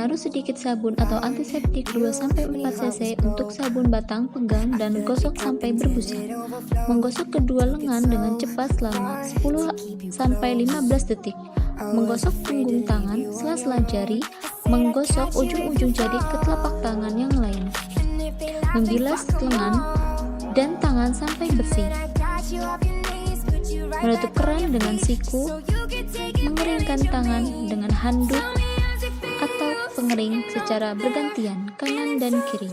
Menaruh sedikit sabun atau antiseptik 2-4 cc untuk sabun batang, pegang dan gosok sampai berbusa. Menggosok kedua lengan dengan cepat selama 10-15 detik. Menggosok punggung tangan, sela-sela jari, menggosok ujung-ujung jari ke telapak tangan yang lain. Membilas lengan dan tangan sampai bersih. Menutup keran dengan siku, mengeringkan tangan dengan handuk atau pengering secara bergantian kanan dan kiri.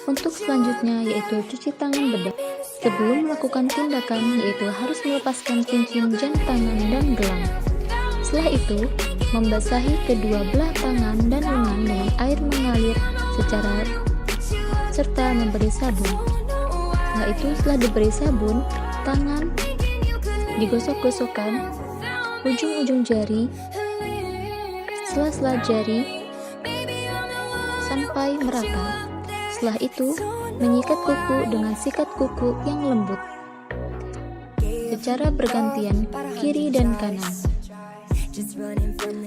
Untuk selanjutnya yaitu cuci tangan bedak. Sebelum melakukan tindakan yaitu harus melepaskan cincin jam tangan dan gelang. Setelah itu, membasahi kedua belah tangan dan lengan dengan air mengalir serta memberi sabun. Setelah itu, setelah diberi sabun, tangan digosok-gosokkan, ujung-ujung jari, sela-sela jari sampai merata. Setelah itu, menyikat kuku dengan sikat kuku yang lembut secara bergantian kiri dan kanan.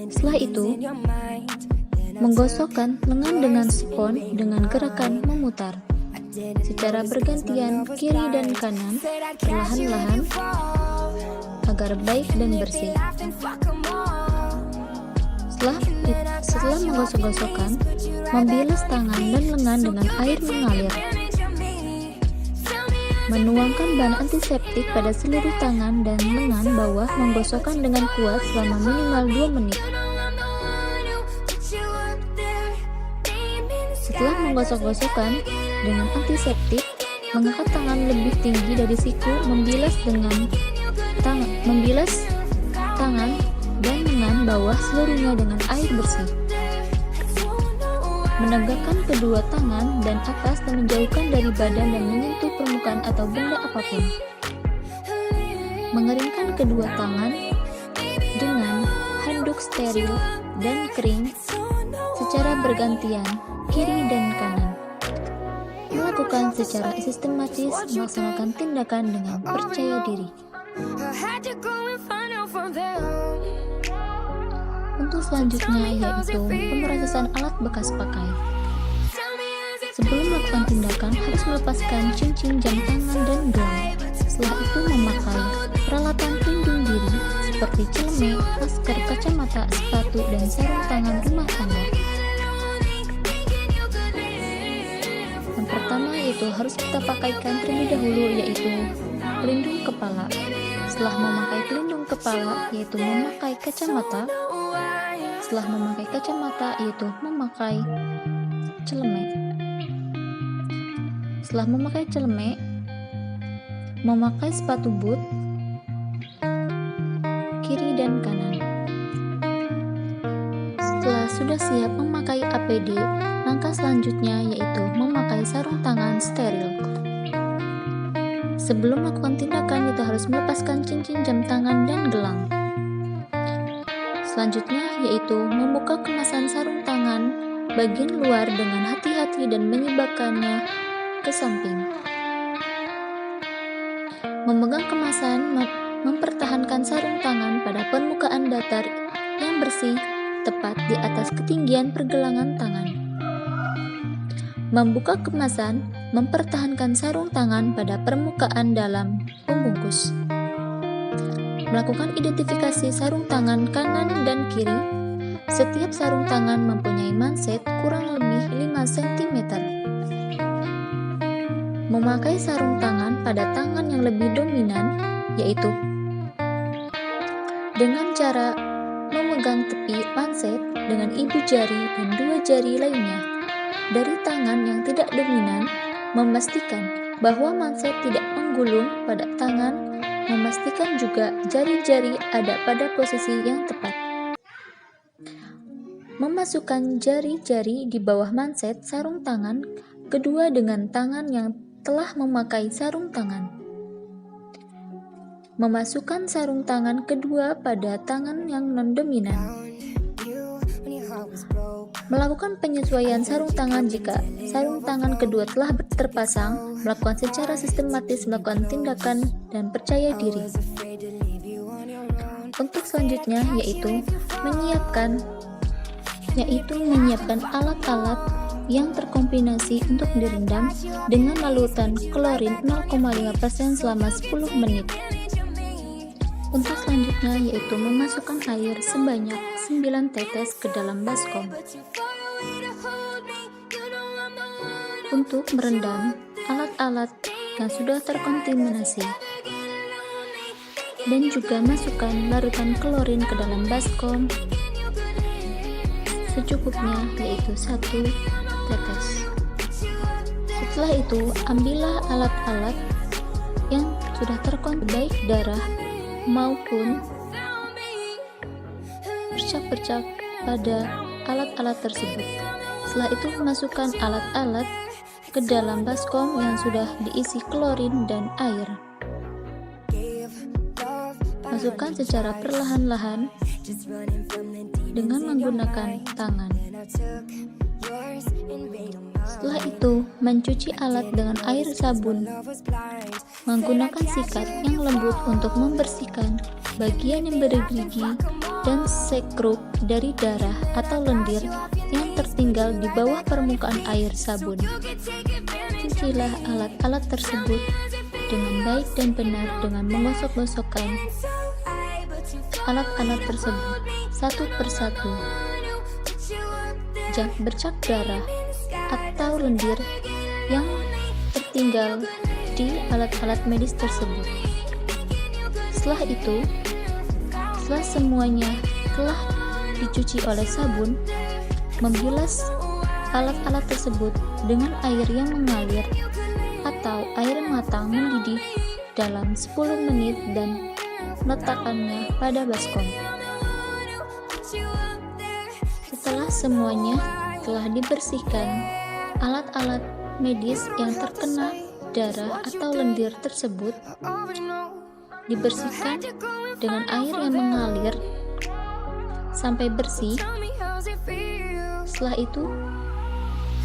Setelah itu, menggosokkan lengan dengan spons dengan gerakan memutar secara bergantian kiri dan kanan perlahan-lahan agar baik dan bersih. Setelah menggosok-gosokkan, membilas tangan dan lengan dengan air mengalir. Menuangkan bahan antiseptik pada seluruh tangan dan lengan bawah, menggosokkan dengan kuat selama minimal 2 menit. Setelah menggosok-gosokkan dengan antiseptik, mengangkat tangan lebih tinggi dari siku, membilas tangan dan lengan bawah seluruhnya dengan air bersih. Menegakkan kedua tangan dan atas dan menjauhkan dari badan dan menyentuh permukaan atau benda apapun. Mengeringkan kedua tangan dengan handuk steril dan kering secara bergantian kiri dan kanan. Melakukan secara sistematis, melaksanakan tindakan dengan percaya diri. Untuk selanjutnya yaitu pemrosesan alat bekas pakai. Sebelum melakukan tindakan harus melepaskan cincin jam tangan dan gelang. Setelah itu memakai peralatan pelindung diri seperti celemek, masker, kacamata, sepatu, dan sarung tangan rumah tangga. Yang pertama yaitu harus kita pakaikan terlebih dahulu yaitu pelindung kepala. Setelah memakai pelindung kepala yaitu memakai kacamata. Setelah memakai kacamata yaitu memakai celemek. Setelah memakai celemek, memakai sepatu boot kiri dan kanan. Setelah sudah siap memakai APD, langkah selanjutnya yaitu memakai sarung tangan steril. Sebelum melakukan tindakan kita harus melepaskan cincin jam tangan dan gelang. Selanjutnya yaitu membuka kemasan sarung tangan bagian luar dengan hati-hati dan menyebarkannya ke samping. Memegang kemasan, mempertahankan sarung tangan pada permukaan datar yang bersih tepat di atas ketinggian pergelangan tangan. Membuka kemasan, mempertahankan sarung tangan pada permukaan dalam pembungkus. Melakukan identifikasi sarung tangan kanan dan kiri. Setiap sarung tangan mempunyai manset kurang lebih 5 cm. Memakai sarung tangan pada tangan yang lebih dominan, yaitu dengan cara memegang tepi manset dengan ibu jari dan 2 jari lainnya. Dari tangan yang tidak dominan, memastikan bahwa manset tidak menggulung pada tangan. Memastikan juga jari-jari ada pada posisi yang tepat. Memasukkan jari-jari di bawah manset sarung tangan kedua dengan tangan yang telah memakai sarung tangan. Memasukkan sarung tangan kedua pada tangan yang non-dominan. Melakukan penyesuaian sarung tangan jika sarung tangan kedua telah terpasang, melakukan secara sistematis, melakukan tindakan dan percaya diri. Untuk selanjutnya yaitu menyiapkan alat-alat yang terkombinasi untuk direndam dengan larutan klorin 0,5% selama 10 menit. Untuk selanjutnya yaitu memasukkan air sebanyak 9 tetes ke dalam baskom. Untuk merendam alat-alat yang sudah terkontaminasi dan juga masukkan larutan klorin ke dalam baskom secukupnya, yaitu 1 tetes. Setelah itu ambillah alat-alat yang sudah terkontaminasi baik darah maupun bercak-bercak pada alat-alat tersebut. Setelah itu masukkan alat-alat ke dalam baskom yang sudah diisi klorin dan air. Masukkan secara perlahan-lahan dengan menggunakan tangan. Setelah itu, mencuci alat dengan air sabun. Menggunakan sikat yang lembut untuk membersihkan bagian yang bergerigi dan sekrup dari darah atau lendir yang tertinggal di bawah permukaan air sabun. Cucilah alat-alat tersebut dengan baik dan benar dengan menggosok-gosokkan alat-alat tersebut satu persatu. Bercak darah atau lendir yang tertinggal di alat-alat medis tersebut. Setelah itu, setelah semuanya telah dicuci oleh sabun, membilas alat-alat tersebut dengan air yang mengalir atau air matang mendidih dalam 10 menit dan letakkannya pada baskom. Setelah semuanya telah dibersihkan, alat-alat medis yang terkena darah atau lendir tersebut dibersihkan dengan air yang mengalir sampai bersih. Setelah itu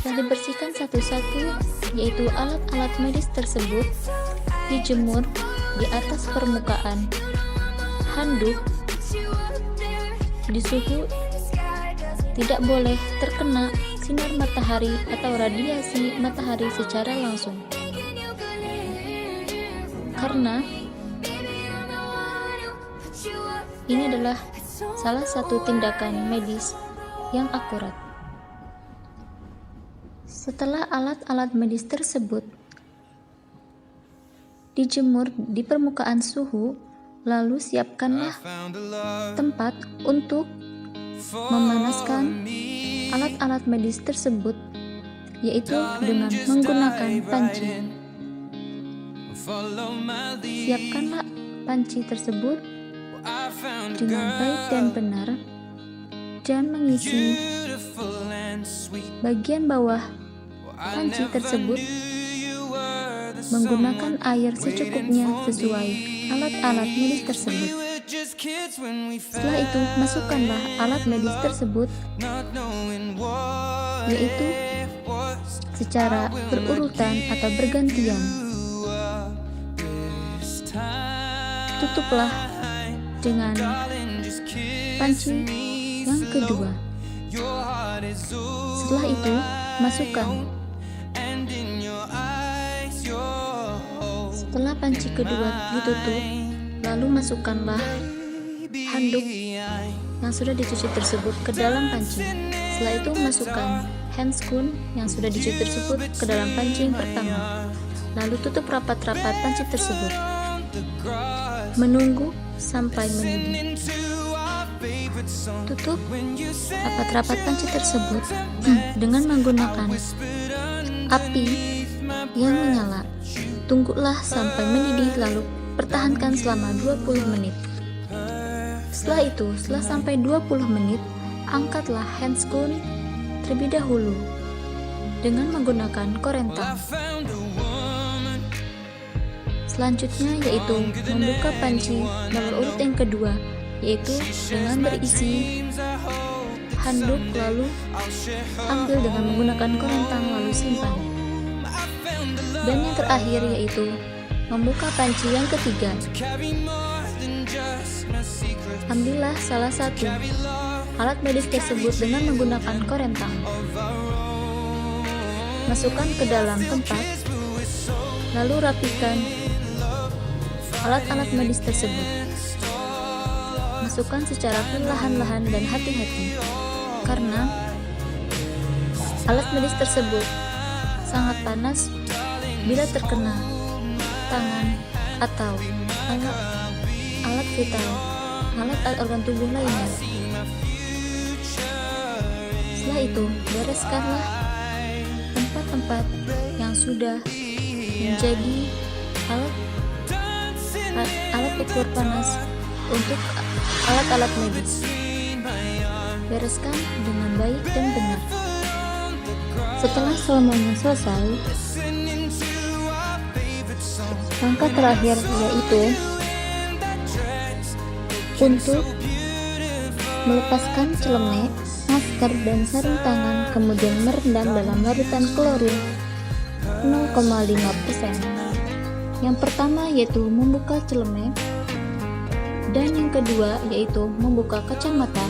telah dibersihkan satu-satu, yaitu alat-alat medis tersebut dijemur di atas permukaan handuk di suhu tidak boleh terkena sinar matahari atau radiasi matahari secara langsung, karena ini adalah salah satu tindakan medis yang akurat. Setelah alat-alat medis tersebut dijemur di permukaan suhu, lalu siapkanlah tempat untuk memanaskan alat-alat medis tersebut, yaitu dengan menggunakan panci. Siapkanlah panci tersebut dengan baik dan benar, dan mengisi bagian bawah panci tersebut menggunakan air secukupnya sesuai alat-alat medis tersebut. Setelah itu, masukkanlah alat medis tersebut, yaitu secara berurutan atau bergantian. Tutuplah dengan panci yang kedua. Setelah itu, masukkan. Setelah panci kedua ditutup, lalu masukkanlah handuk yang sudah dicuci tersebut ke dalam panci. Setelah itu, masukkan handscoon yang sudah dicuci tersebut ke dalam panci yang pertama. Lalu tutup rapat-rapat panci tersebut. Menunggu sampai mendidih. Tutup rapat-rapat panci tersebut dengan menggunakan api yang menyala. Tunggulah sampai mendidih, lalu pertahankan selama 20 menit. Setelah itu, setelah sampai 20 menit, angkatlah handscoon terlebih dahulu dengan menggunakan korentang. Selanjutnya yaitu membuka panci nomor urut yang kedua, yaitu dengan berisi handuk, lalu ambil dengan menggunakan korentang, lalu simpan. Dan yang terakhir yaitu membuka panci yang ketiga. ambillah salah satu alat medis tersebut dengan menggunakan korem tangan. Masukkan ke dalam tempat, lalu rapikan alat-alat medis tersebut. Masukkan secara perlahan-lahan dan hati-hati, karena alat medis tersebut sangat panas bila terkena tangan atau alat vital, alat organ tubuh lainnya. Setelah itu, bereskanlah tempat-tempat yang sudah menjadi alat ukur panas untuk alat-alat medis. Bereskan dengan baik dan benar. Setelah semuanya selesai, langkah terakhir yaitu untuk melepaskan celemek, masker, dan sarung tangan, kemudian merendam dalam larutan klorin 0,5%. Yang pertama yaitu membuka celemek, dan yang kedua yaitu membuka kacamata.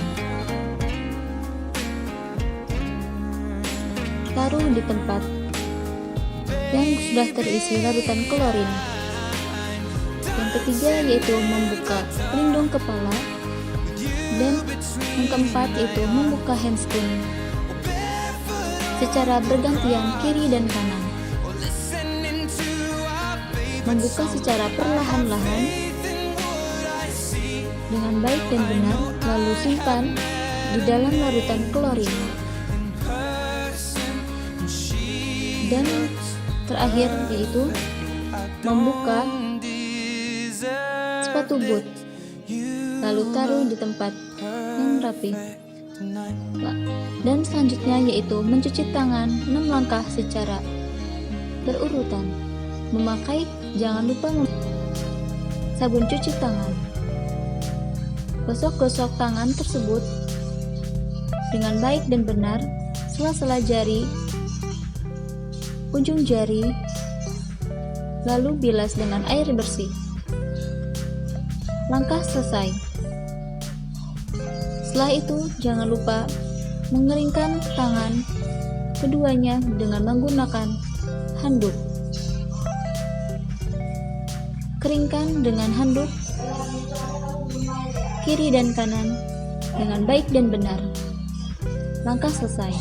Taruh di tempat yang sudah terisi larutan klorin. Yang ketiga yaitu membuka pelindung kepala, dan yang keempat yaitu membuka handscreen secara bergantian kiri dan kanan. Membuka secara perlahan-lahan dengan baik dan benar, lalu simpan di dalam larutan klorin. Dan terakhir yaitu membuka sepatu boot, lalu taruh di tempat yang rapi. Dan selanjutnya yaitu mencuci tangan 6 langkah secara berurutan. Jangan lupa sabun cuci tangan. Gosok-gosok tangan tersebut dengan baik dan benar, sela-sela jari, ujung jari, lalu bilas dengan air bersih. Langkah selesai. Setelah itu, jangan lupa mengeringkan tangan keduanya dengan menggunakan handuk. Keringkan dengan handuk kiri dan kanan dengan baik dan benar. Langkah selesai.